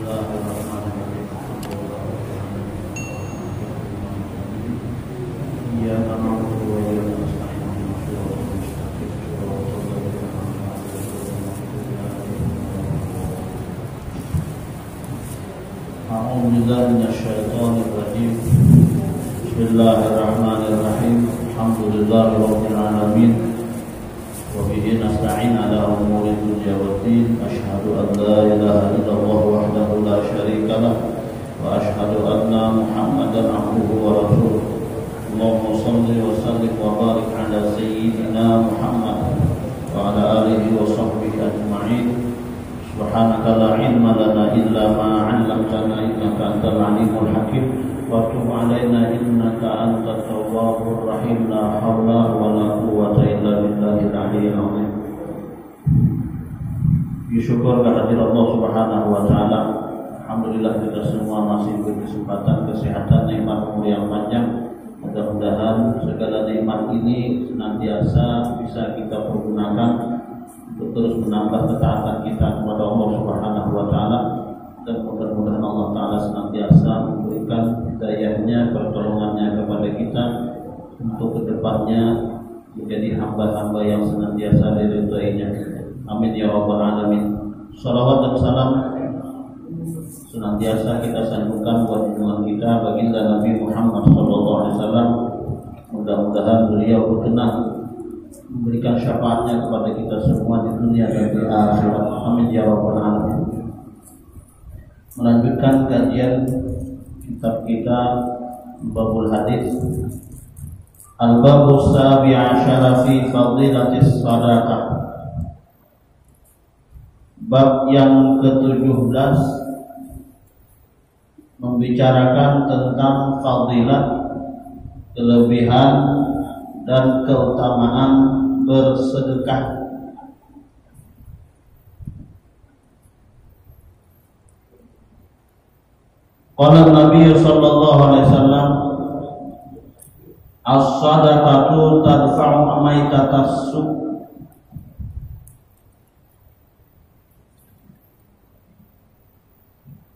Bismillahirrahmanirrahim. Alhamdulillahirabbil alamin. Wa bihi nasta'in ala umuri dunya waddin. Asyhadu an la ilaha illallah wahdahu la syarika lah wa asyhadu anna Muhammadan abduhu wa rasuluh. Allahumma shalli wa sallim wa barik ala sayyidina Muhammad wa ala alihi wa sahbihi ajma'in. Subhanaka la ilma lana illa ma 'allamtana innaka antal alimul hakim. Wa tub 'alaina innaka antat tawwabur rahim. La haula wa la quwwata illa billahil aliyyil azim. Syukur kehadirat Allah Subhanahu wa taala. Alhamdulillah kita semua masih berkesempatan, kesehatan, nikmat umur yang panjang. Mudah-mudahan segala nikmat ini senantiasa bisa kita pergunakan untuk terus menambah ketaatan kita kepada Allah Subhanahu wa taala, dan mudah-mudahan Allah taala senantiasa memberikan hidayahnya, pertolongannya kepada kita untuk kedepannya menjadi hamba-hamba yang senantiasa diridhoinya. Amin ya rabbal alamin. Shalawat dan salam senantiasa kita sanjungkan buat junjungan kita baginda Nabi Muhammad SAW. Mudah-mudahan beliau berkenan memberikan syafaatnya kepada kita semua di dunia dan di akhirat. Amin ya rabbal alamin. Melanjutkan kajian kitab kita Babul Hadis, Al-Babus Sabi' Asyara fi Fadilatis Sadaqah. Bab yang ke-17 membicarakan tentang fadilah, kelebihan dan keutamaan bersedekah. Qala Nabi sallallahu alaihi wasallam, as-sadaqatu tarfa'u amaitatas su'.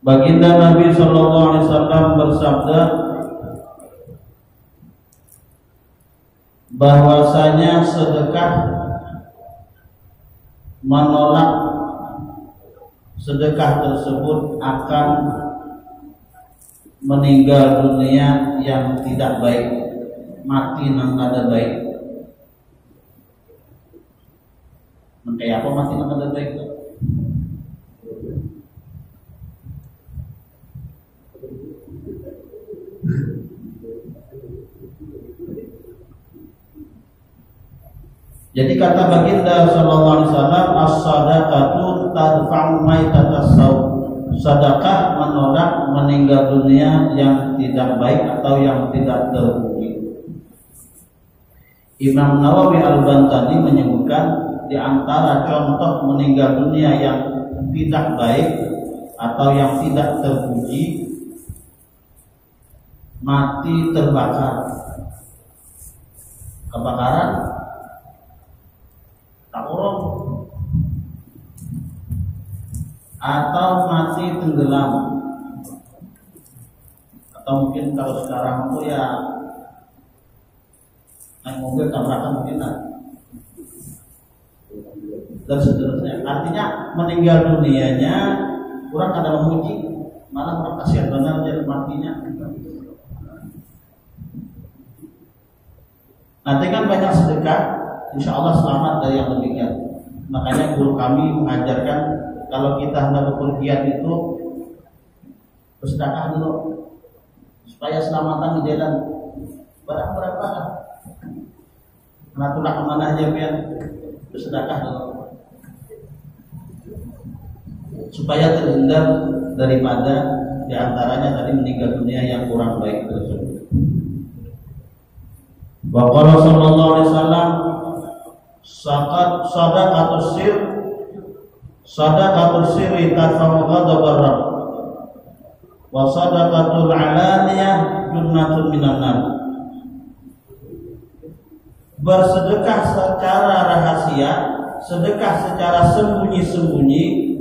Baginda Nabi sallallahu alaihi wasallam bersabda bahwasanya sedekah menolak, sedekah tersebut akan meninggal dunia yang tidak baik, mati nang kada baik. Kayak apa mati nang kada baik itu? Jadi kata baginda sallallahu alaihi wasallam, as-sadaqatu tarfa'u maitatas saum. Sedekah menolak meninggal dunia yang tidak baik atau yang tidak terpuji. Imam Nawawi Al-Bantani menyebutkan di antara contoh meninggal dunia yang tidak baik atau yang tidak terpuji, mati terbakar. Kebakaran tak urung, atau mati tenggelam, atau mungkin kalau sekarang itu ya naik mobil tabrakan mungkin dan seterusnya. Artinya meninggal dunianya kurang ada memuji, malah kurang kasihan benar jadi matinya. Nanti kan banyak sedekah, insya Allah selamat dari yang demikian. Makanya guru kami mengajarkan kalau kita hendak bepergian itu bersedekah dulu supaya selamatan di jalan. Barang berapa? Karena tulah kemana aja biar bersedekah dulu supaya terhindar daripada diantaranya tadi meninggal dunia yang kurang baik tersebut. Wa qala sallallahu alaihi wasallam, sadaqatus sir, sadaqatus sirri tarfa'u ghadabar rabb, wa sadaqatul alaniyah junnatun minan nar. Bersedekah secara rahasia, sedekah secara sembunyi-sembunyi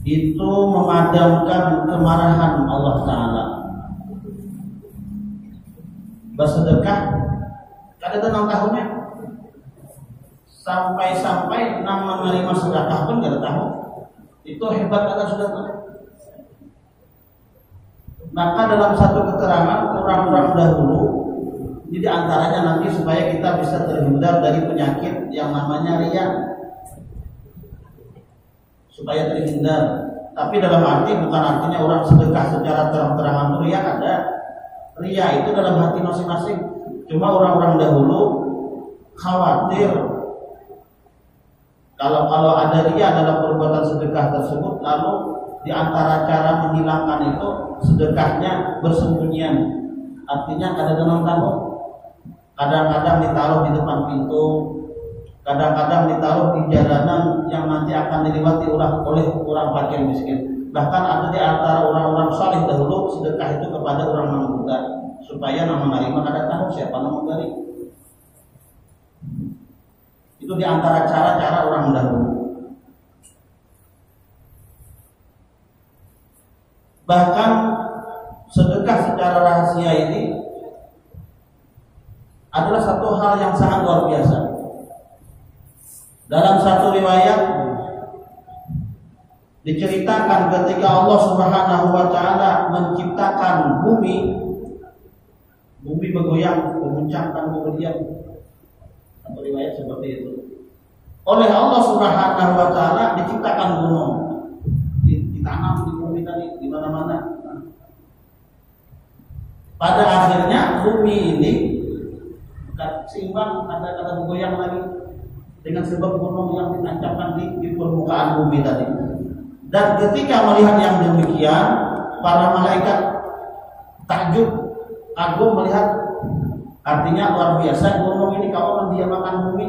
itu memadamkan kemarahan Allah Ta'ala. Bersedekah kada tenang tahunnya, sampai nang menerima sedekah pun kada tahu. Itu hebat kata sedekah. Maka dalam satu keterangan orang-orang dahulu, jadi antaranya nanti supaya kita bisa terhindar dari penyakit yang namanya riya, supaya terhindar. Tapi dalam arti bukan artinya orang sedekah secara terang-terangan riya, ada. Riya itu dalam hati masing-masing. Cuma orang-orang dahulu khawatir kalau ada riya dalam perbuatan sedekah tersebut, lalu di antara cara menghilangkan itu sedekahnya bersembunyian. Artinya kadang-kadang tahu. Kadang-kadang ditaruh di depan pintu, kadang-kadang ditaruh di jalanan yang nanti akan dilewati oleh orang fakir miskin. Bahkan ada di antara orang-orang saleh dahulu sedekah itu kepada orang membuka, supaya nama menerima kada tahu siapa nama memberi. Itu di antara cara-cara orang dahulu. Bahkan sedekah secara rahasia ini adalah satu hal yang sangat luar biasa. Dalam satu riwayat diceritakan ketika Allah Subhanahu wa Ta'ala menciptakan bumi bergoyang, berguncang dan kemudian satu riwayat seperti itu. Oleh Allah Subhanahu wa Ta'ala diciptakan gunung, ditanam di bumi tadi di mana-mana. Pada akhirnya bumi ini seimbang, ada bergoyang lagi dengan sebab gunung yang ditancapkan di permukaan bumi tadi. Dan ketika melihat yang demikian, para malaikat takjub, kagum melihat, artinya luar biasa gunung ini kalau mendiamkan bumi.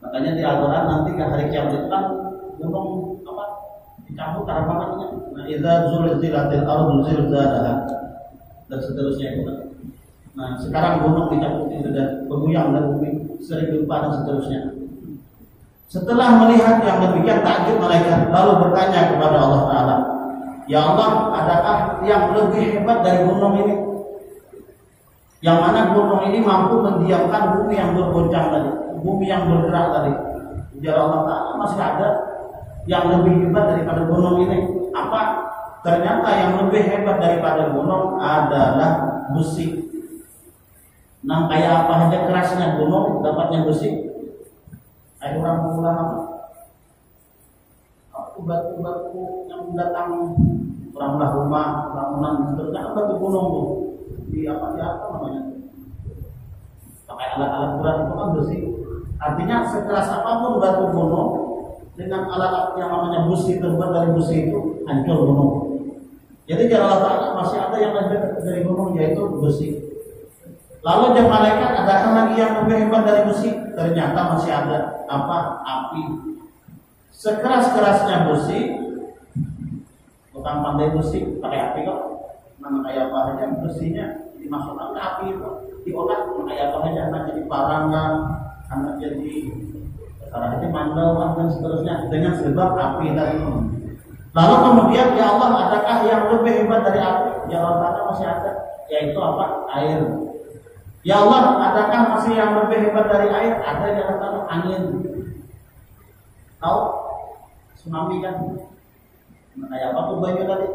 Makanya di Al-Quran nanti ke hari kiamat kan gunung dicabut karapangannya. Nah, idza zulzilatil ardu zilzalaha dan seterusnya itu kan. Nah, sekarang gunung dicabut dan bergoyang dan bumi sering gempa dan seterusnya. Setelah melihat yang demikian takjub malaikat lalu bertanya kepada Allah Ta'ala, ya Allah, adakah yang lebih hebat dari gunung ini? Yang mana gunung ini mampu mendiamkan bumi yang bergoncang tadi, bumi yang bergerak tadi. Ya Allah Ta'ala, masih ada yang lebih hebat daripada gunung ini. Apa? Ternyata yang lebih hebat daripada gunung adalah besi. Nah, kayak apa aja kerasnya gunung dapatnya besi. Ada orang pulang batu-batu yang datang orang rumah, bangunan seterusnya, batu gunung tuh di apa namanya, pakai alat-alat berat itu kan besi. Artinya sekeras apapun batu gunung dengan alat yang namanya besi, terbuat dari besi itu hancur gunung. Jadi jalan Allah masih ada yang lebih dari gunung, yaitu besi. Lalu dia malaikat, adakah lagi yang lebih hebat dari besi? Ternyata masih ada. Apa? Api. Sekeras-kerasnya besi, bukan pandai besi, pakai api kok. Mana kayak apa aja besinya dimasukkan ke api itu, diolah kayak apa aja, anak jadi parangan, anak jadi sekarang itu mandau dan seterusnya dengan sebab api tadi. Lalu kemudian ya Allah, adakah yang lebih hebat dari api? Jawabannya masih ada, yaitu apa? Air. Ya Allah, adakah masih yang lebih hebat dari air? Ada yang kata angin. Tahu? Tsunami kan? Kayak apa tuh banyak tadi?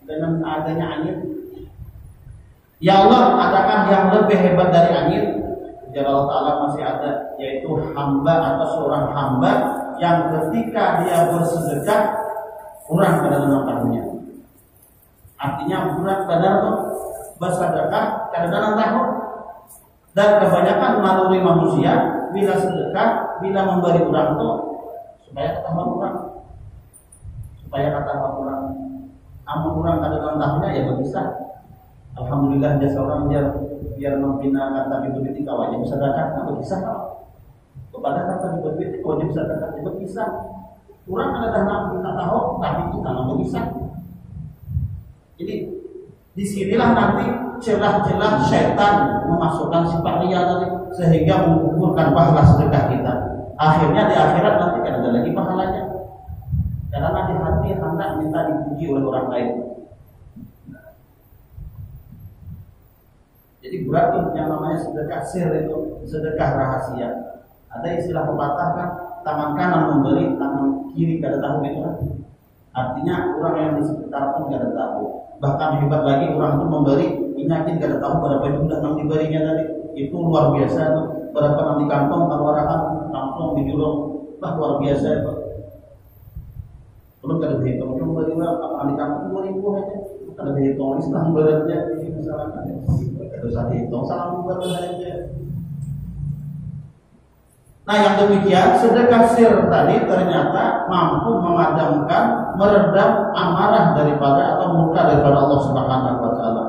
Dengan adanya angin. Ya Allah, adakah yang lebih hebat dari angin? Ya Allah Ta'ala masih ada, yaitu hamba atau seorang hamba yang ketika dia bersedekah kurang pada tahunnya. Artinya kurang pada bersedekah kadang-kadang tahun. Dan kebanyakan melalui manusia bila sedekah, bila memberi orang itu supaya ketahuan orang, amun orang kadang tahunnya ya berbisa. Alhamdulillah jasa orang biar membina kata bibit itu wajib sedekah, berbisa. Kepada kata bibit itu wajib sedekah, berbisa. Orang kadang kita tahu, tapi itu kalau berbisa. Jadi disinilah nanti celah-celah setan memasukkan sifat riya tadi sehingga mengukurkan pahala sedekah kita. Akhirnya di akhirat nanti kan ada lagi pahalanya. dipuji oleh orang lain. Jadi berarti yang namanya sedekah sir itu sedekah rahasia. Ada istilah pepatah kan, tangan kanan memberi, tangan kiri kada tahu gitu kan. Artinya orang yang di sekitar pun kada tahu. Bahkan hebat lagi orang itu memberi, inyakin kada tahu berapa jumlah yang diberinya tadi. Itu luar biasa tuh. Berapa nanti kantong taruhan kantong di jurong, luar biasa itu. Belum kada dihitung, cuma beri berapa nanti kantong 2.000 aja. Kada dihitung, Islam beratnya ini masyarakat. Kada usah dihitung, salam berat aja. Nah yang demikian sedekah sir tadi ternyata mampu memadamkan, meredam amarah daripada atau murka daripada Allah Subhanahu wa taala.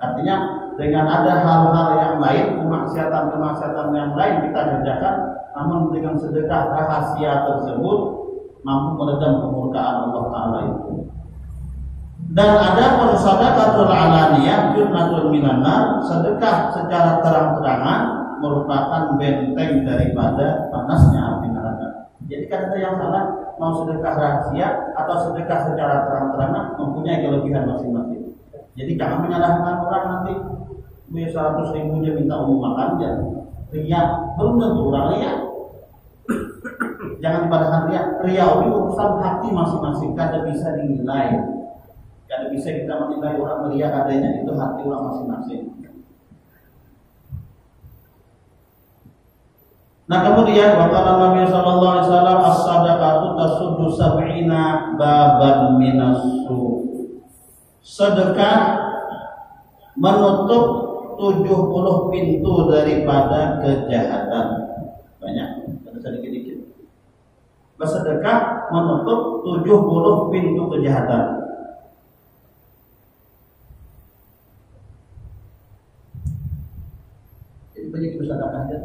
Artinya dengan ada hal-hal yang lain, kemaksiatan yang lain kita kerjakan, namun dengan sedekah rahasia tersebut mampu meredam kemurkaan Allah taala itu. Dan ada sedekahul alaniyah junnatul minan nar, sedekah secara terang-terangan merupakan benteng daripada panasnya api neraka. Jadi kan ada yang salah, mau sedekah rahasia atau sedekah secara terang-terangan mempunyai kelebihan masing-masing. Jadi jangan menyalahkan orang nanti punya 100.000 dia minta umum makan aja. Ria belum tentu orang ria. Jangan pada ria. Ria ini urusan hati masing-masing, kada bisa dinilai. Kada bisa kita menilai orang ria adanya itu hati orang masing-masing. Nah kemudian wakala Nabi sallallahu alaihi wasallam as-sadaqatu tasuddu sab'ina baban minassu. Sedekah menutup 70 pintu daripada kejahatan. Banyak, ada sedikit-sedikit. Bersedekah menutup 70 pintu kejahatan. Jadi banyak bersedekah aja.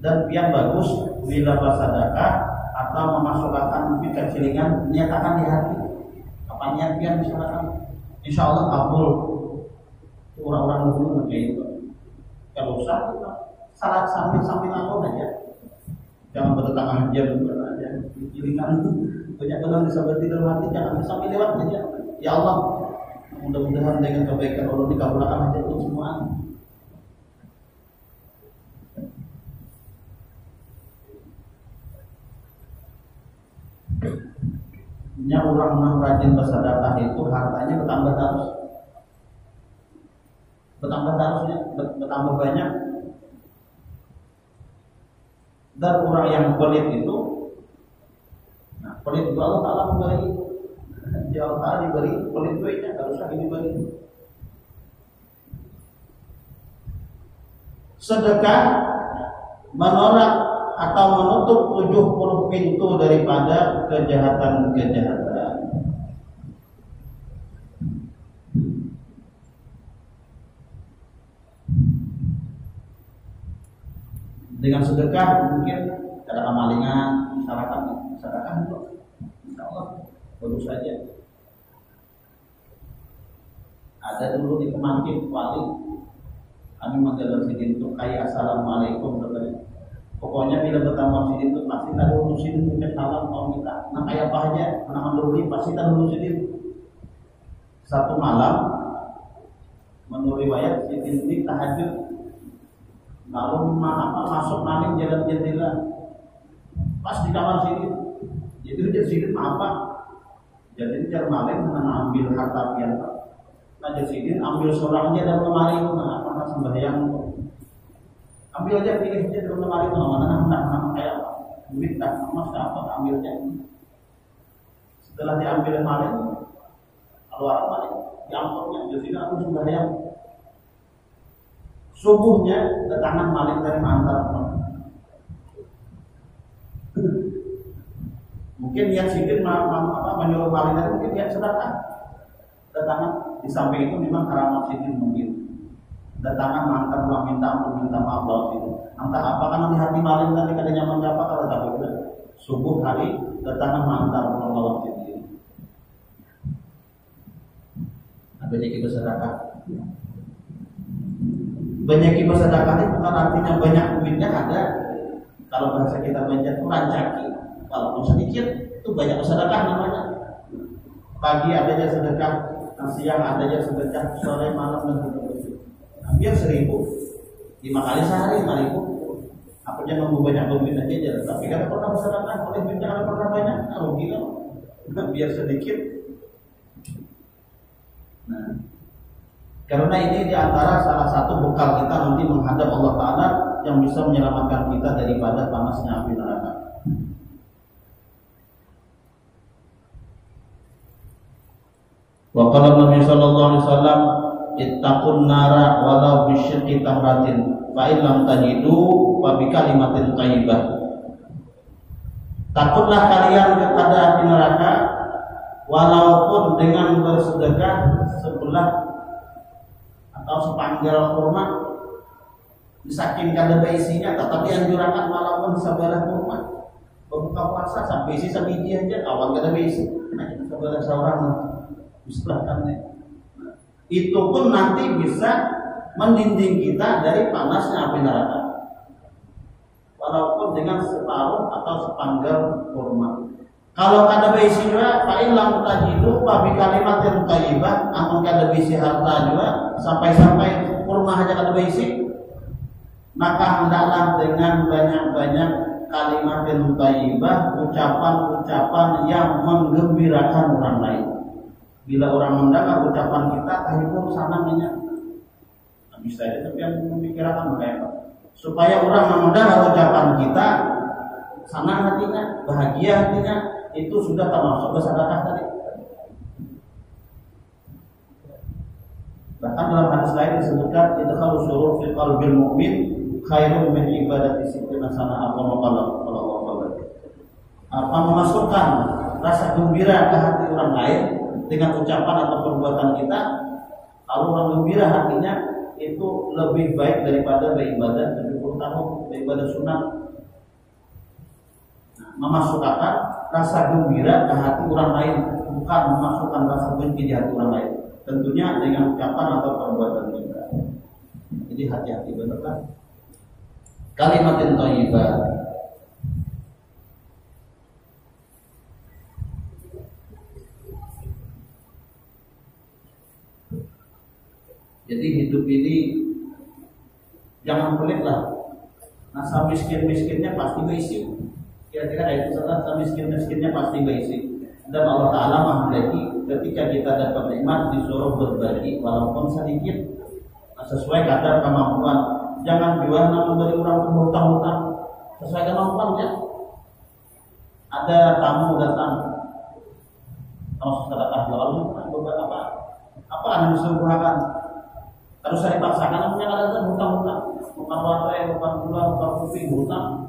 Dan yang bagus bila bersedekah atau memasukkan kecilingan niatakan di hati. Apa niat pian misalkan, insya Allah kabul. Orang-orang dulu kayak itu. Kalau usah kita salat sambil lalu aja. Jangan bertetangga aja dulu aja. Kecilingan banyak orang disabati dalam hati, jangan sambil lewat aja. Ya Allah, mudah-mudahan dengan kebaikan Allah dikabulkan aja itu semua. Orang yang rajin bersedekah itu hartanya bertambah terusnya, bertambah banyak. Dan orang yang pelit itu, nah pelit itu Allah Taala memberi, Allah Taala diberi pelit duitnya, kalau usah diberi. Sedekah menolak atau menutup 70 pintu daripada kejahatan-kejahatan. Dengan sedekah mungkin ada kemalingan, masyarakat itu insyaallah bagus saja. Ada dulu di Kemangkin wali, kami menjaga sidin itu kayak assalamualaikum katanya. Pokoknya bila bertambah sidin itu pasti tak lulusin mungkin salam kalau kita. Nah kayak apa aja, menaman dulu pasti tak lulusin. Satu malam menurut riwayat sidin ini tahajud, lalu masuk maling jalan jendela, pas di kamar sidin. Jadi dia sidin apa? Jadi dia maling mengambil harta pianta. Nah jadi sidin ambil seorangnya dalam lemari itu, nah apa sembahyang. Ambil aja, pilih aja dalam lemari itu nama kayak apa, duit tak emas apa ambilnya. Setelah diambil maling, keluar maling, diambilnya, jadi aku sembahyang. Subuhnya datangan maling dari mantar. Mungkin niat sidin menyuruh maling tadi mungkin niat sedekah. Datangan di samping itu memang keramat sidin mungkin. Datangan mantan uang minta maaf laut itu. Entah apa karena di hati maling tadi kada nyaman apa kalau tak boleh. Subuh hari datangan mantan uang laut itu. Banyak bersedekah. Banyak bersedekah itu bukan artinya banyak duitnya ada. Kalau bahasa kita banyak itu rancaki. Kalaupun sedikit itu banyak bersedekah namanya. pagi adanya sedekah, siang adanya sedekah, sore malam dan seterusnya. Nah, biar 1000, 5 kali sehari 5000. Apa jangan nunggu banyak duit aja, tapi kalau pernah bersedekah oleh duitnya kalau pernah banyak, rugi kan? Nah, biar sedikit. Nah, karena ini diantara salah satu bekal kita nanti menghadap Allah Ta'ala yang bisa menyelamatkan kita daripada panasnya api neraka. Wa qala Nabi sallallahu alaihi wasallam ittaqun nara walau bisyiqqi tamratin fa in lam tajidu fa bi kalimatin thayyibah. Takutlah kalian kepada api neraka walaupun dengan bersedekah sebelah atau sepanggal kurma. Saking kada isinya, tetapi anjurakan walaupun sebelah kurma. Berbuka puasa sampai isi sebiji aja, awal kada isi. Nah, kita sebelah seorang istilahkan. Itu pun nanti bisa mendinding kita dari panasnya api neraka. Walaupun dengan separuh atau sepanggal kurma. Kalau kada isi juga, fa in lam tajidu fa bi kalimatin thayyibah, amun kada isi harta juga, sampai-sampai kurma aja kada isi. Maka hendaklah dengan banyak-banyak kalimat yang thayyibah, ucapan-ucapan yang menggembirakan orang lain. Bila orang mendengar ucapan kita, tahibur sanangnya. Nah, bisa aja tapi yang memikirkan mereka. Supaya orang mendengar ucapan kita, senang hatinya, bahagia hatinya, itu sudah termasuk bersedekah tadi. Bahkan dalam hadis lain disebutkan idkhalu surur fi qalbil mu'min khairun min ibadati sittina sana apa memasukkan rasa gembira ke hati orang lain dengan ucapan atau perbuatan kita. Kalau orang gembira hatinya itu lebih baik daripada beribadah 70 tahun, beribadah sunat. Nah, memasukkan rasa gembira ke hati orang lain, bukan memasukkan rasa benci di hati orang lain. Tentunya dengan ucapan atau perbuatan kita. Jadi hati-hati benar. Kalimatin thayyibah. Jadi hidup ini jangan pelitlah. Nah, miskin-miskinnya pasti berisi. Kira-kira itu salah, miskin-miskinnya pasti berisi. Dan Allah Ta'ala menghendaki ketika kita dapat nikmat disuruh berbagi walaupun sedikit, sesuai kadar kemampuan. Jangan jual namun dari orang berhutang-hutang, sesuai kemampuannya. Ada tamu datang, kalau sedekah lalu apa yang disuruhkan? Harus saya dipaksakan, namanya ada hutang-hutang, bukan warai, bukan gula, bukan kopi, hutang.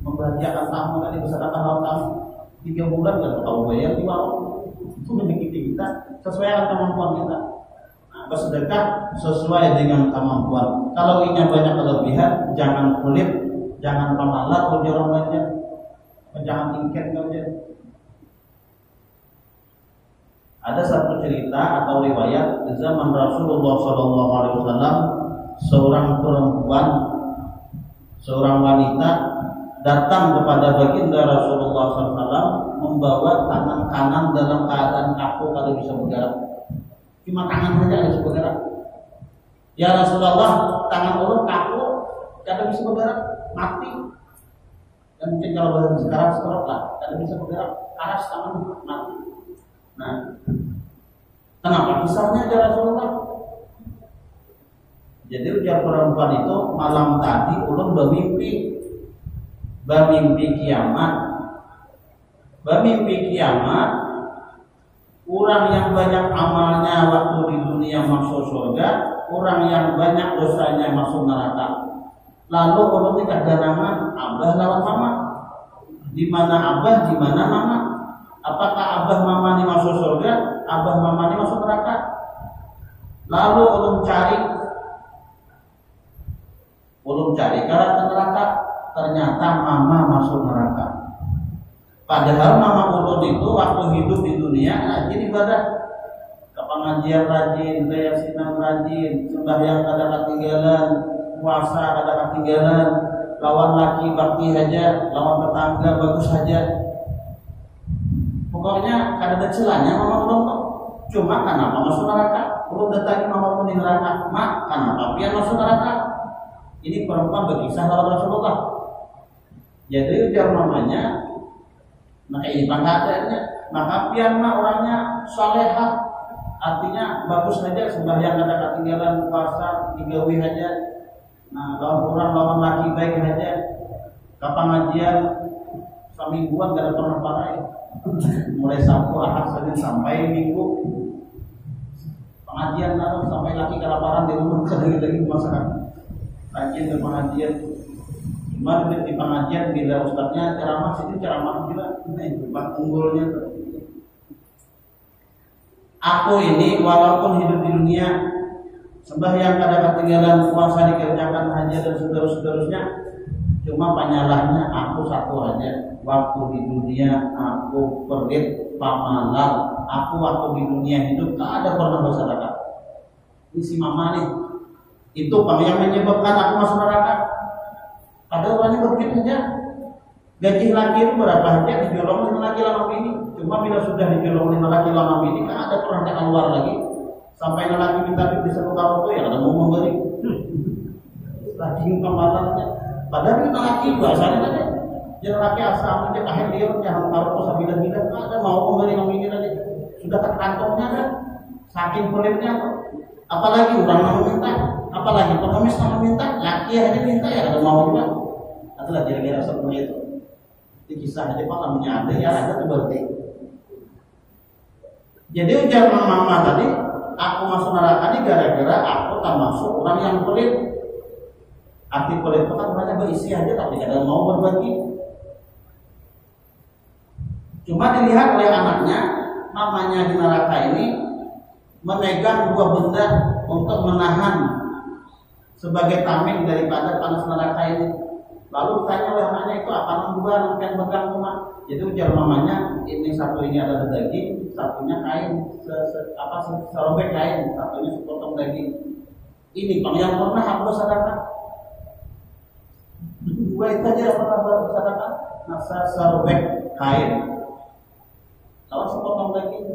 Membahagiakan tamu tadi bersedekah tamu 3 bulan kan tahu bayar 5 itu menyakiti kita sesuai dengan kemampuan kita. Nah, bersedekah sesuai dengan kemampuan. Kalau ingin banyak kelebihan, jangan pelit, jangan pemalas ujar orang lainnya, jangan tingkat saja. Ada satu cerita atau riwayat di zaman Rasulullah SAW, seorang perempuan, seorang wanita datang kepada baginda Rasulullah SAW membawa tangan kanan dalam keadaan kaku kalau bisa bergerak. Cuma tangan saja bisa bergerak. Ya Rasulullah, tangan ulun kaku, kada bisa bergerak, mati. Dan mungkin kalau bahasa sekarang stroke lah, kada bisa bergerak, karas tangan mati. Nah, kenapa kisahnya ya Rasulullah? Jadi ujar perempuan itu, malam tadi ulun bermimpi kiamat. Bermimpi kiamat, orang yang banyak amalnya waktu di dunia masuk surga, orang yang banyak dosanya masuk neraka. Lalu ulun dikasih nama abah lawan mama. Di mana abah, di mana mama? Apakah abah mama ini masuk surga, abah mama ini masuk neraka? Lalu ulun cari ke neraka. Ternyata mama masuk neraka. Padahal mama ulun itu waktu hidup di dunia rajin ibadah, ke pengajian rajin, keyakinan rajin, sembahyang kada ketinggalan, puasa kada ketinggalan, lawan laki bakti saja, lawan tetangga bagus saja. pokoknya kada ada celahnya mama ulun tuh. Cuma kenapa masuk neraka? Ulun datangi mama ulun di neraka. Mak, kenapa pian masuk neraka? Ini perempuan berkisah lawan Rasulullah. Jadi ujar mamanya, maka ini pangkatnya, maka pian mah orangnya salehah, artinya bagus saja, sembahyang ada ketinggalan, puasa digawi aja. Nah, lawan orang lawan laki baik aja. Kapan ngajian semingguan gak ada pernah pakai. Mulai Sabtu, Ahad, Senin sampai Minggu pengajian lalu sampai laki kelaparan di rumah sedikit lagi masakan. Rajin ke pengajian. Cuma di pengajian bila ustadznya ceramah situ ceramah juga. Nah itu unggulnya tuh. Aku ini walaupun hidup di dunia sembahyang kadang ketinggalan, puasa dikerjakan, haji dan seterusnya, cuma penyalahnya aku satu aja. Waktu di dunia aku pelit, pamalas. Aku waktu di dunia hidup tak ada pernah bersedekah. Ini si mama nih. Itu yang menyebabkan aku masuk neraka. Padahal orangnya berpikir saja. Gaji laki itu berapa aja dijolong 5 laki lama ini. Cuma bila sudah dijolong 5 laki lama ini kan ada pernah keluar lagi. Sampai lelaki minta di satu kamu tuh ya ada mau memberi. Lagi kemalannya. Padahal kita laki bahasanya aja. Jangan laki asal aja kahit dia jangan taruh kok sabilan-bilan ada mau memberi yang ini tadi. Sudah terkantongnya kan. Saking pelitnya kok. Apalagi orang mau minta, apalagi pengemis mau minta, laki aja minta ya ada mau juga. Adalah kira-kira seperti itu. Ini kisah aja Pak namanya ada ya ada tuh berarti. Jadi ujar mama tadi, aku masuk neraka ini gara-gara aku termasuk orang yang pelit. Arti pelit itu kan orangnya berisi aja tapi kadang mau berbagi. Cuma dilihat oleh anaknya, mamanya di neraka ini memegang 2 benda untuk menahan sebagai tameng daripada panas neraka ini. Lalu ditanya oleh anaknya itu apa dua yang pegang rumah. Jadi ujar mamanya ini satu ini ada daging, satunya kain, serobek kain, satunya sepotong daging. Ini bang yang pernah aku bersedekah. 2 itu aja yang pernah bersedekah. Nasa serobek kain, lalu sepotong daging.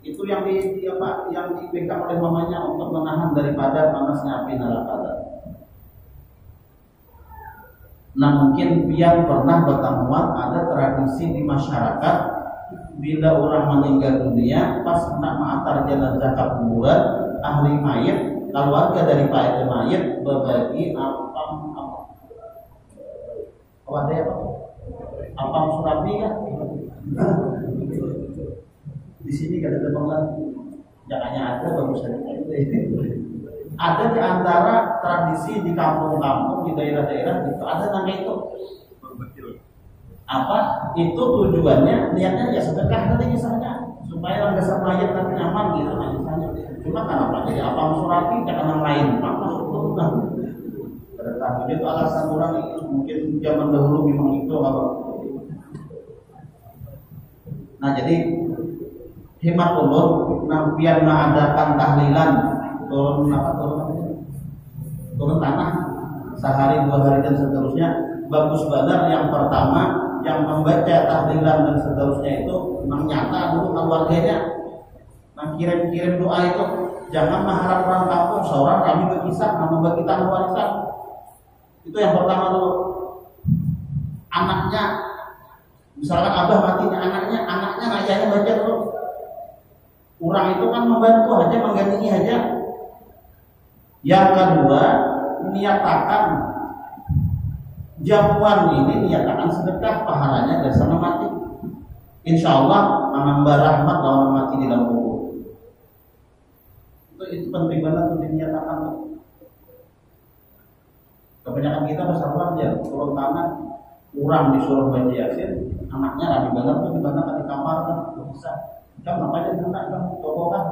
Itu yang dipegang oleh mamanya untuk menahan daripada panasnya api neraka. Nah mungkin pian pernah bertemuan ada tradisi di masyarakat bila orang meninggal dunia pas hendak mengantar jenazah ke kuburan ahli mayit keluarga dari pak mayit berbagi apam surabi ya. Di sini kada ada banget. Jangannya ada bagus saja. Ada di antara tradisi di kampung-kampung di daerah-daerah itu ada namanya itu. Apa? Itu tujuannya niatnya ya sedekah tadi misalnya supaya orang dasar mayat nanti nyaman gitu misalnya. Cuma kenapa jadi apa surabi jangan yang lain Pak masuk itu kan. Tapi itu alasan orang itu mungkin zaman dahulu memang itu kalau. Nah jadi hemat ulun biar mengadakan tahlilan turun tanah sehari 2 hari dan seterusnya bagus badar. Yang pertama yang membaca tahlilan dan seterusnya itu memang nyata untuk keluarganya. Nah kirim doa itu jangan mengharap orang kampung seorang kami berkisah membagi tanah warisan. Itu yang pertama dulu. Anaknya misalkan abah matinya anaknya ayahnya baca dulu. Orang itu kan membantu aja mengganti aja. Yang kedua, niatakan jamuan ini niatakan sedekah pahalanya dari sama mati. Insya Allah menambah rahmat lawan mati di dalam kubur. Itu penting banget untuk dinyatakan. Kebanyakan kita besar aja turun tangan, kurang disuruh baca yasin, anaknya rapi banget tuh dibantahkan di kamar kan bisa. Kan apa aja nak kan toko kan.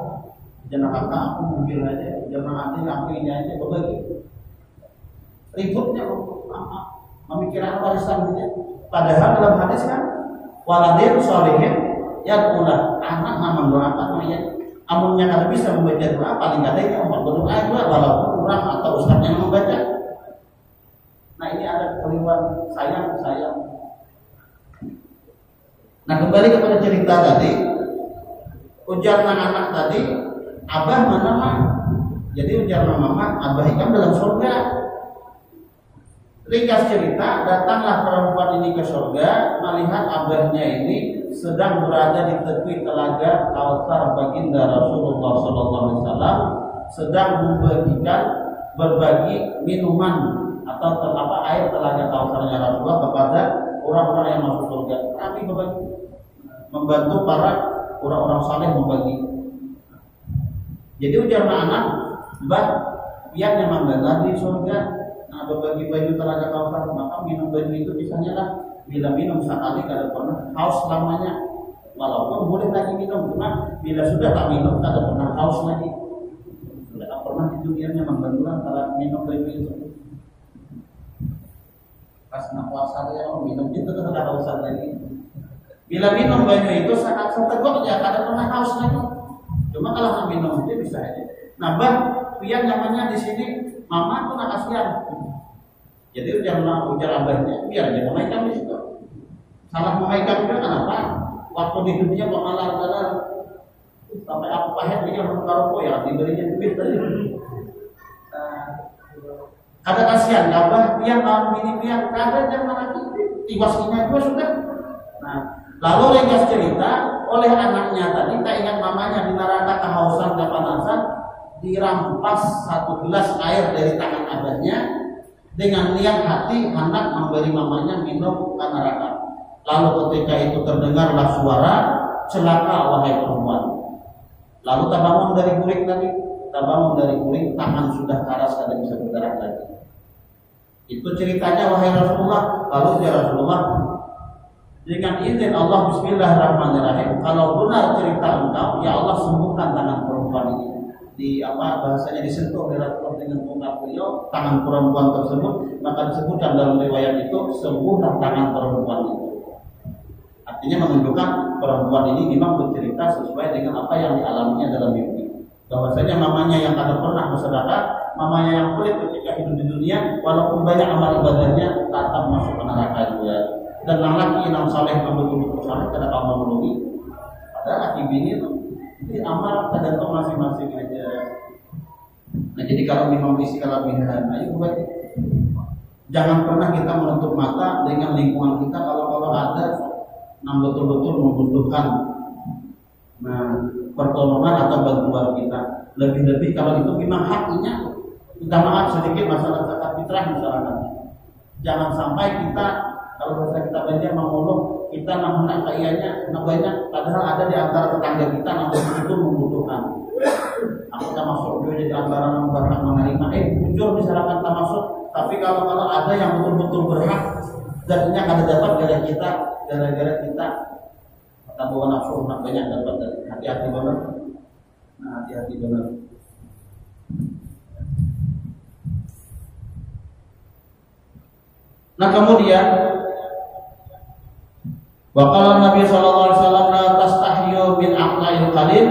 Jangan kata aku mungkin aja, jangan nanti aku ini aja berbagi. Ributnya memikirkan warisan saja. Padahal dalam hadis kan waladin sholihin ya ulah anak nama doakan mayat. Amunnya kalau bisa membaca doa paling katanya umat berdoa juga walaupun kurang atau ustaznya yang membaca. Nah ini ada keliruan sayang. Nah, kembali kepada cerita tadi, ujar anak tadi, abah mana mah? Jadi ujar mama, abah ikan dalam surga. Ringkas cerita, datanglah perempuan ini ke surga, melihat abahnya ini sedang berada di tepi telaga Kautsar baginda Rasulullah SAW, sedang berbagi minuman atau air telaga Kautsarnya Rasulullah kepada orang-orang yang masuk surga. Kami berbagi, membantu para orang-orang saleh membagi. Jadi ujar anak, Mbak, biar nyaman benar di surga. Nah, berbagi baju telaga Kautsar, maka minum baju itu misalnya lah, bila minum sekali kada pernah haus selamanya. Walaupun boleh lagi minum, cuma bila sudah tak minum kada pernah haus lagi. Sudah tak pernah di dunia nyaman benar kalau minum baju itu. Pas nak puasa dia minum itu kada hausan lagi. Bila minum baju itu sangat seteguk ya kada pernah haus lagi. Cuma kalau nak minum itu bisa aja. Nah, Bang, biar nyamannya di sini, mama tuh nak kasihan. Jadi jangan ujar abahnya, biar aja memaikan di situ. Salah memaikan juga kenapa? Waktu di dunia pengalar-alar sampai aku pahit dia mengaruh ya diberinya duit tadi. Ada kasihan abah, biar kawan ini biar kada jangan lagi tiwasnya juga sudah. Nah, lalu ringkas cerita oleh anaknya tadi, tak ingat mamanya di neraka kehausan kepanasan, dirampas satu gelas air dari tangan abahnya dengan niat hati hendak memberi mamanya minum ke neraka. Lalu ketika itu terdengarlah suara, celaka wahai perempuan. Lalu tak bangun dari kuring tadi, tak bangun dari kuring, tangan sudah karas kada bisa bergerak lagi. Itu ceritanya wahai Rasulullah. Lalu ya Rasulullah, dengan izin Allah bismillahirrahmanirrahim, kalau benar cerita engkau, ya Allah sembuhkan tangan perempuan ini. Di bahasanya disentuh oleh Rasulullah dengan muka beliau tangan perempuan tersebut, maka disebutkan dalam riwayat itu sembuhlah tangan perempuan itu. Artinya menunjukkan perempuan ini memang bercerita sesuai dengan apa yang dialaminya dalam mimpi. Bahwasanya mamanya yang kada pernah bersedekah, mamanya yang pelit ketika hidup di dunia, walaupun banyak amal ibadahnya tetap masuk ke neraka juga. Dan laki yang saleh betul-betul saleh kada kaum memenuhi. Padahal laki bini itu jadi amal tergantung masing-masing aja. Nah, jadi kalau memang isi kelebihan, ayo buat. Jangan pernah kita menutup mata dengan lingkungan kita kalau ada yang betul-betul membutuhkan pertolongan atau bantuan kita. Lebih-lebih kalau itu memang haknya. Minta maaf sedikit masalah zakat fitrah misalkan. Jangan sampai kita kalau bahasa kita banyak mengulung kita nak kayaknya nak banyak, padahal ada di antara tetangga kita yang betul membutuhkan. Aku tak masuk juga jadi antara yang berhak menerima. Jujur misalkan tak masuk, tapi kalau ada yang betul-betul berhak, jadinya kada dapat gara-gara kita tak bawa nafsu nak banyak dapat. Hati-hati benar. Nah, hati-hati benar. Nah, kemudian waqala Nabi sallallahu alaihi wasallam la tastahyu min aqla'il qalil,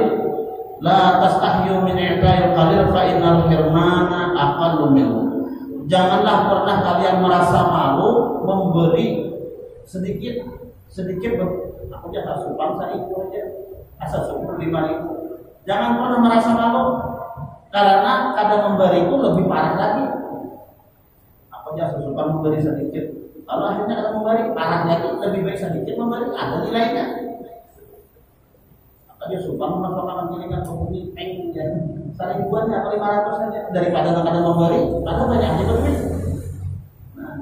la tastahyu min i'ta'il qalil fa innal hirmana aqallu minhu. Janganlah pernah kalian merasa malu memberi sedikit. Aku jasa supan itu aja. Asal syukur 5.000. Jangan pernah merasa malu karena kadang memberi itu lebih parah lagi. Aku jasa supan memberi sedikit. Kalau akhirnya ada memberi parah lagi, lebih baik sedikit memberi, ada nilainya. Dia sumpah memakan gilingan penghuni peng ya. Seribuannya atau 500 saja daripada kadang memberi, ada banyak yang lebih. Nah,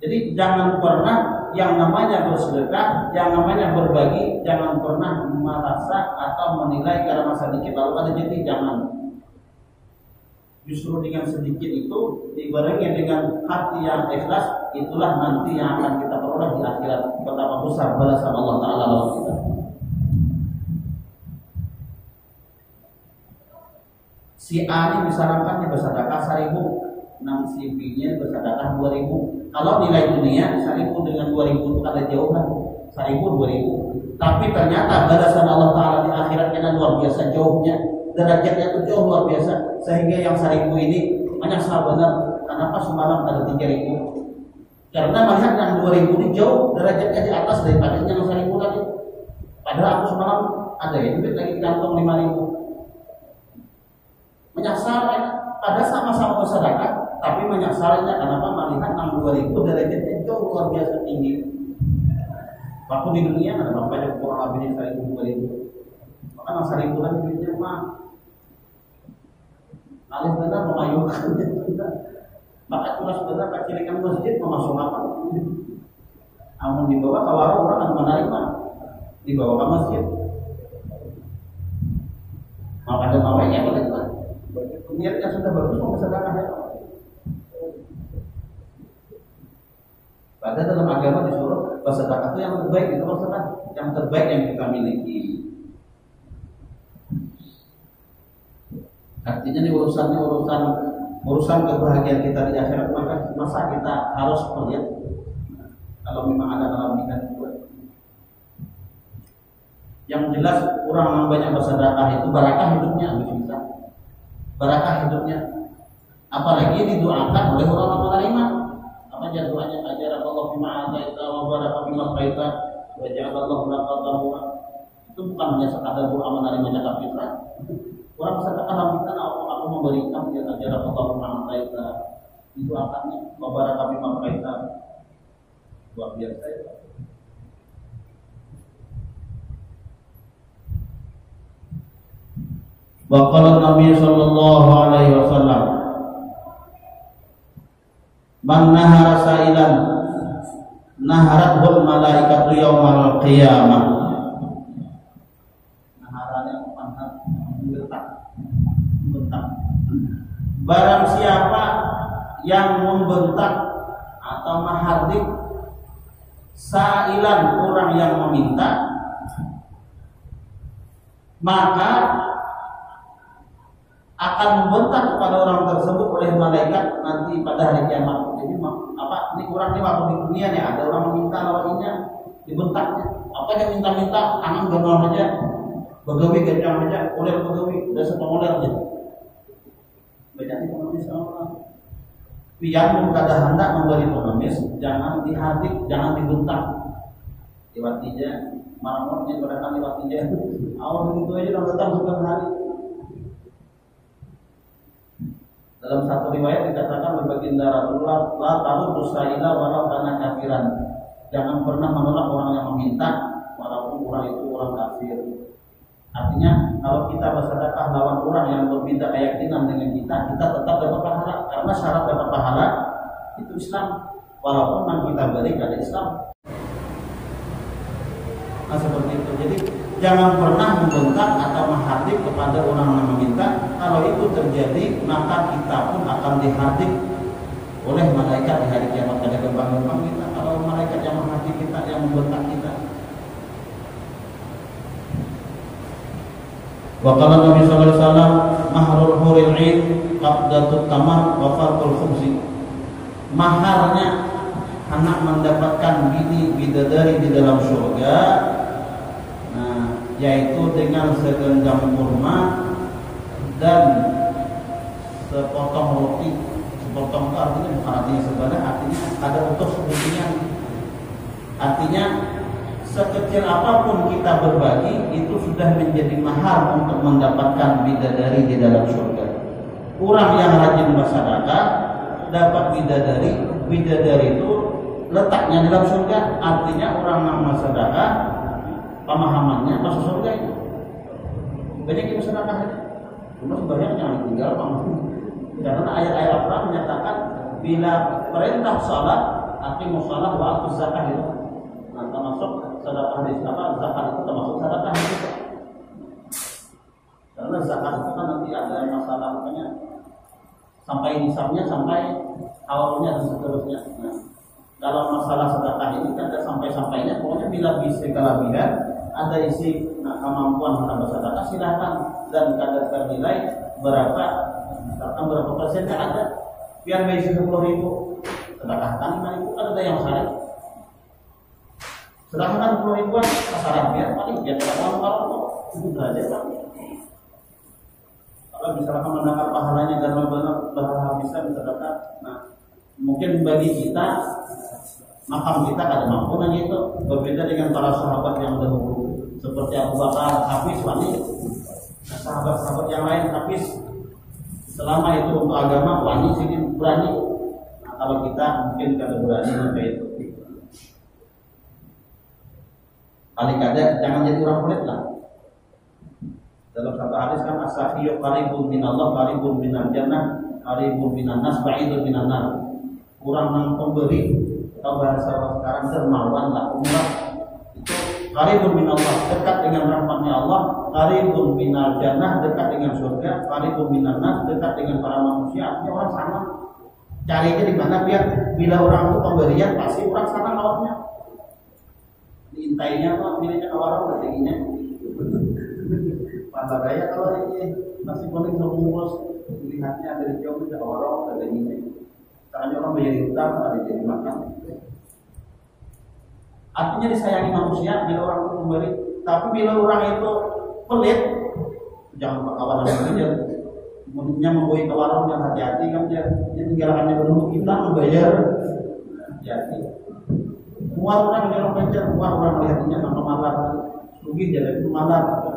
jadi jangan pernah yang namanya bersedekah, yang namanya berbagi, jangan pernah merasa atau menilai karena sedikit lalu ada jadi jangan. Justru dengan sedikit itu dibarengi dengan hati yang ikhlas, itulah nanti yang akan kita peroleh di akhirat. Betapa besar balasan Allah Taala lawan kita. Si A ini misalkan dia bersedekah 1.000, si B-nya bersedekah 2.000. Kalau nilai dunia 1.000 dengan 2.000 itu ada jauhan, 1.000 2.000. Tapi ternyata balasan Allah Taala di akhirat kita luar biasa jauhnya. Derajatnya itu jauh luar biasa, sehingga yang 1.000 ini banyak sahabat. Kenapa semalam ada 3.000? Karena melihat yang 2.000 ini jauh derajatnya di atas daripada yang 1.000 Padahal aku semalam ada ya duit lagi di kantong 5.000. Menyasar ya, pada sama-sama bersedekah, tapi menyasalnya kenapa melihat 62.000 derajatnya jauh luar biasa tinggi. Waktu di dunia ada banyak kurang lebih 1.000-2.000. Maka masa liburan duitnya mah alih benar memayukan. Maka tugas benar kecilikan masjid memasuk apa? Amun dibawa ke warung orang akan menerima, dibawa ke masjid. Maka ada mawanya boleh kan? Niatnya sudah bagus mau bersedekah ya. Padahal dalam agama disuruh bersedekah itu yang terbaik, itu maksudnya yang terbaik yang kita miliki. Artinya ini urusan kebahagiaan kita di akhirat, masa kita harus melihat kalau memang ada kelebihan itu. Yang jelas orang yang banyak bersedekah itu barakah hidupnya, bisa. Barakah hidupnya. Apalagi didoakan oleh orang yang menerima. Apa aja doanya? Ajarallahu bima ataita wa baraka bima qaita wa ja'alallahu laka tahura. Itu bukan hanya sekadar doa menerima zakat fitrah. Orang sedekah minta aku memberikan dia ajarallahu bima ataita. Didoakannya wa baraka bima qaita. Luar biasa ya. Wa qala Nabi sallallahu alaihi wasallam, man nahara sa'ilan naharatul malaikatu yaumal qiyamah. Naharanya pantat membentak. Barang siapa yang membentak atau menghardik sa'ilan orang yang meminta, maka akan membentak kepada orang tersebut oleh malaikat nanti pada hari kiamat. Jadi apa? Ini kurang nih waktu di dunia nih ada orang meminta lawannya dibentaknya. Apa yang minta-minta tangan gagal aja, begawi gajah aja, ular begawi udah setengah ular aja. Banyak ekonomis orang. Yang kada hendak memberi pengemis jangan dihardik, jangan dibentak. Lewatinya malamnya berangkat lewatinya. Awal itu aja udah datang sudah hari. Dalam satu riwayat dikatakan baginda Rasulullah, la taruddu sa'ila walau kana kafiran. Jangan pernah menolak orang yang meminta walaupun orang itu orang kafir. Artinya kalau kita bersedekah lawan orang yang berbeda keyakinan dengan kita tetap dapat pahala karena syarat dapat pahala itu Islam. Walaupun yang kita beri ada Islam. Nah seperti itu. Jadi jangan pernah membentak atau menghardik kepada orang yang meminta. Kalau itu terjadi, maka kita pun akan dihardik oleh malaikat di hari kiamat. Ada gerbang-gerbang kita. Kalau malaikat yang menghardik kita, yang membentak kita. Wa qala Nabi sallallahu alaihi wasallam, mahrul huril 'ain qabdatut tamar wa farqul khubzi. Maharnya anak mendapatkan bidadari di dalam surga, yaitu dengan segenggam kurma dan sepotong roti. Sepotong itu artinya bukan artinya sebenarnya, artinya ada utuh sebetulnya. Artinya sekecil apapun kita berbagi itu sudah menjadi mahar untuk mendapatkan bidadari di dalam surga. Orang yang rajin bersedekah dapat bidadari. Bidadari itu letaknya dalam surga. Artinya orang yang bersedekah pemahamannya masuk surga itu. Banyak yang bersedekah ini. Cuma sebenarnya jangan tinggal pemahaman. Karena ayat-ayat Al-Quran menyatakan bila perintah salat, aqimus shalah wa atuz zakah itu. Nah, termasuk sedekah di zakat itu termasuk sedekah itu. Karena zakat itu kan nanti ada masalah makanya sampai nisabnya, sampai awalnya dan seterusnya. Nah, kalau masalah sedekah ini kan ada sampai-sampainya. Pokoknya bila bisa kelebihan, ada isi kemampuan kita bersedekah silakan dan kadar ternilai berapa, misalkan berapa persen kan ada. Biar bayi 10.000 sedekahkan 5.000 kan ada yang syarif. Sedangkan 10.000-an pasaran biar paling biar kalau itu saja kan. Kalau misalkan mendapat pahalanya karena benar bisa bersedekah. Nah, mungkin bagi kita makam kita kada mampu nanya itu berbeda dengan para sahabat yang dahulu. seperti Abu Bakar, Hafiz, wani. Nah, sahabat-sahabat yang lain Hafiz, selama itu untuk agama, wani, sedikit berani. Nah, kalau kita mungkin kada berani sampai itu. Kali-kali jangan jadi orang pelit lah. Dalam satu hadis kan as-sakhiyyu qaribun minallah, qaribun minal jannah, qaribun minan nas, ba'idun minan nar. Kurang nang pemberi atau bahasa sekarang dermawan lah, umrah itu qaribun minallah, dekat dengan rahmatnya Allah, qaribun minal jannah, dekat dengan surga, qaribun minan nas, dekat dengan para manusia. Artinya orang sama. Carinya di mana biar bila orang itu pemberian pasti orang sana lawannya. Diintainya tuh miliknya orang ketingginya. Pada gaya kalau ini masih boleh ngurus lihatnya dari jauh ke orang ada ini. Caranya orang bayar utang ada jadi makan. Artinya disayangi manusia bila orang itu memberi. Tapi bila orang itu pelit, jangan kawan saja. Mulutnya membawa ke warung yang hati-hati kan dia tinggalkannya menunggu kita membayar. Hati-hati. Muat orang yang belajar, muat orang melihatnya sama malar, rugi jadi itu malar.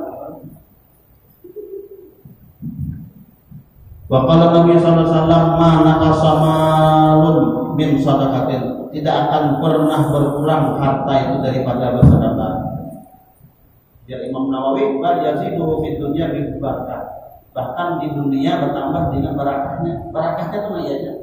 Waqala Nabi sallallahu alaihi wasallam, "Ma naqasa malun min shadaqatin." Tidak akan pernah berkurang harta itu daripada bersedekah. Ya Imam Nawawi, "Bal yazidu fid dunya bil barakah." Bahkan di dunia bertambah dengan barakahnya. Barakahnya itu aja.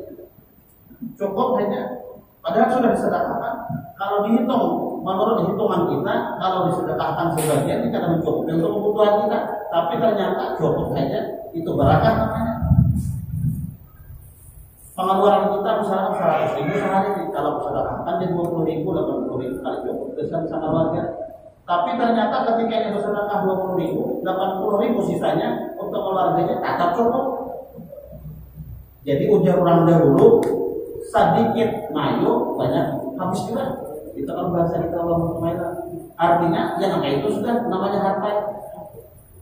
Cukup hanya. Padahal sudah disedekahkan. Kalau dihitung menurut hitungan kita, kalau disedekahkan sebagian tidak mencukupi untuk kebutuhan kita. Tapi ternyata cukup saja. Itu barakah namanya. Pengeluaran kita misalnya 100.000 sehari, kalau disedekahkan jadi 20.000, 80.000 kali cukup besar sama warga. Tapi ternyata ketika yang bersedekah 20.000, 80.000 sisanya untuk keluarganya tak cukup. Jadi ujar orang dahulu, sedikit mayu banyak habis juga. Itu kan bahasa kita Allah Taala. Artinya yang kayak itu sudah namanya harta.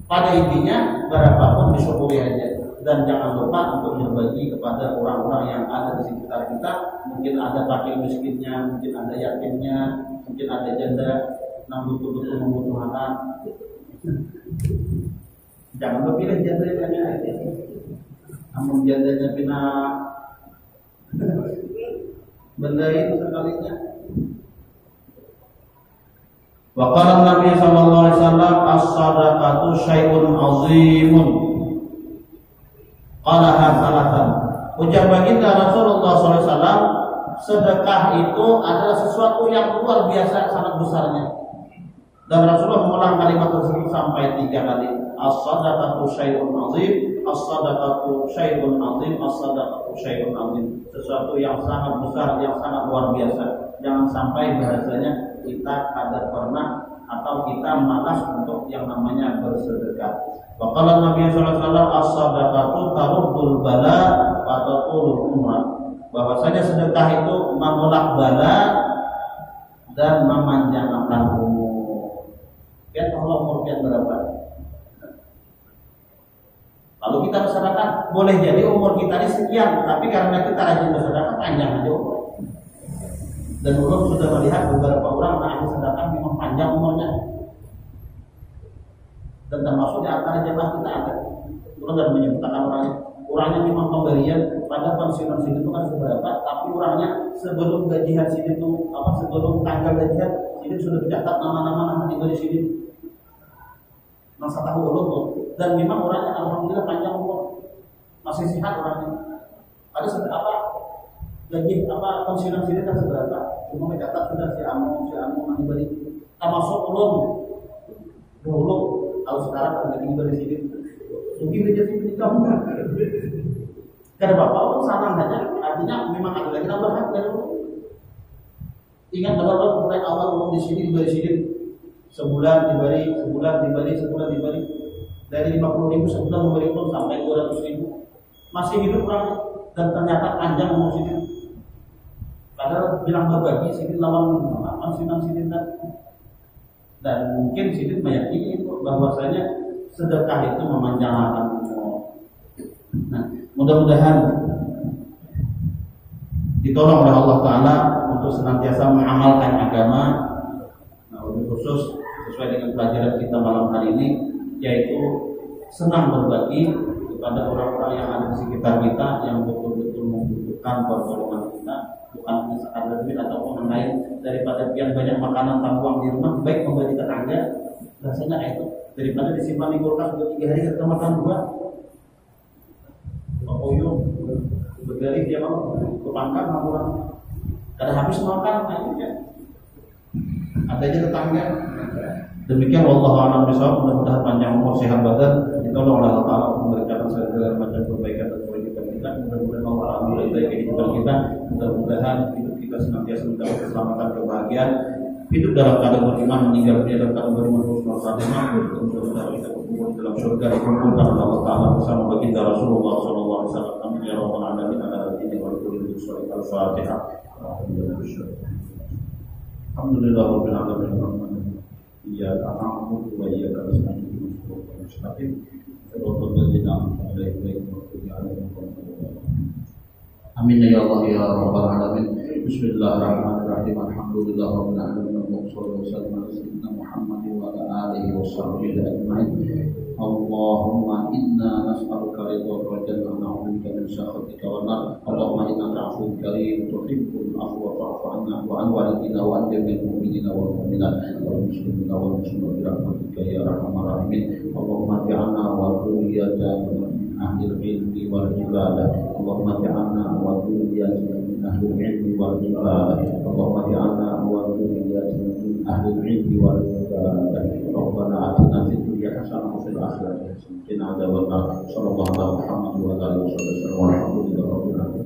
Pada intinya berapapun disyukuri aja. Dan jangan lupa untuk berbagi kepada orang-orang yang ada di sekitar kita. Mungkin ada fakir miskinnya, mungkin ada yatimnya, mungkin ada janda yang betul-betul membutuhkan. Jangan berpilih jandanya aja. Namun jandanya pina benda itu sekalinya. Wa qala Nabi sallallahu alaihi wasallam, as-shadaqatu syai'un 'azimun. Qalaha salatan. Ujar baginda Rasulullah sallallahu alaihi wasallam, sedekah itu adalah sesuatu yang luar biasa sangat besarnya. Dan Rasulullah mengulang kalimat tersebut sampai 3 kali. As-shadaqatu syai'un 'azim, as-shadaqatu syai'un 'azim, as-shadaqatu syai'un 'azim. Sesuatu yang sangat besar, yang sangat luar biasa. Jangan sampai bahasanya kita kada pernah atau kita malas untuk yang namanya bersedekah. Wa qala Nabi sallallahu alaihi wasallam, as-shadaqatu taruddul bala wa taqulul umrah. Bahwasanya sedekah itu menolak bala dan memanjangkan umur. Ya Allah, umurnya berapa? Kalau kita bersedekah, boleh jadi umur kita ini sekian, tapi karena kita rajin bersedekah panjang aja umur. Dan ulun sudah melihat beberapa orang ahli sedekah memang panjang umurnya. Dan termasuk di antara jemaah kita ada. Ulun dan menyebutkan orangnya memang pemberian pada pensiunan sini itu kan seberapa, tapi orangnya sebelum gajian sini itu sebelum tanggal gajian sini sudah dicatat nama-nama tinggal di sini. Masa tahu ulun tuh. Dan memang orangnya alhamdulillah panjang umur, masih sehat orangnya. Ada gaji pensiunan sini kan seberapa? Cuma mencatat sudah si anu nanti balik. Termasuk ulun dulu, kalau sekarang kan lagi dari sini. Mungkin aja sih kamu. Karena bapak ulun sama saja. Artinya memang ada lagi nambah hak dari ulun. Ingat bahwa mulai awal ulun di sini dari sini sebulan diberi. Dari 50.000 sebulan memberi pun sampai 200.000. Masih hidup orang dan ternyata panjang umur sini. Padahal bilang berbagi sini lawan pensiunan sini dan mungkin sini meyakini itu bahwasanya sedekah itu memanjangkan umur. Nah, mudah-mudahan ditolong oleh Allah Taala untuk senantiasa mengamalkan agama. Nah, lebih khusus sesuai dengan pelajaran kita malam hari ini, yaitu senang berbagi kepada orang-orang yang ada di sekitar kita yang betul-betul membutuhkan pertolongan kita, bukan hanya sekadar duit ataupun yang lain. Daripada yang banyak makanan tambuang di rumah, baik membagi tetangga, rasanya itu daripada disimpan di kulkas 2-3 hari kita makan dua. Oyong bergali dia mau kepangkat orang kada habis makan aja. Adanya tetangga. Demikian wallahu a'lam bishawab. Mudah-mudahan panjang umur sehat badan, ditolong oleh Allah Ta'ala memberikan segala macam kebaikan dan kewajiban kita. Mudah-mudahan Allah meridai kehidupan kita. Mudah-mudahan hidup kita senantiasa mendapat keselamatan, kebahagiaan, hidup dalam keadaan beriman, meninggal dunia dalam keadaan beriman, husnul khatimah. Mudah-mudahan kita berkumpul di dalam surga, dikumpulkan oleh Allah Ta'ala bersama baginda Rasulullah sallallahu alaihi wasallam. Amin ya rabbal alamin. Al-Fatihah. Alhamdulillah rabbil alamin. Iyyaka na'budu wa iyyaka nasta'in. Amin ya Allah ya rabbal alamin. Bismillahirrahmanirrahim. Alhamdulillah rabbil alamin. Wassalatu wassalamu ala sayyidina Muhammad wa ala alihi washabbihi ajma'in. Allahumma inna nas'aluka ridhaka wa jannata wa na'udzubika min sakhatika wa nar. Allahumma innaka 'afuwwun karim tuhibbul 'afwa fa'fu 'anna wa 'an walidina wa 'an jami'il mu'minina wal mu'minat wal muslimina wal muslimat bi rahmatika ya arhamar rahimin. Allahumma ja'alna wa dhurriyyatana min ahlil ilmi wal ibadah. Allahumma ja'alna wa dhurriyyatana min ahlil ilmi wal ibadah. Allahumma ja'alna wa dhurriyyatana min ahlil ilmi wal ibadah. Rabbana atina fid dunya hasanah wa fil akhirati hasanah wa qina adzabannar. Sallallahu alaihi wa sallam. Walhamdulillahi rabbil alamin.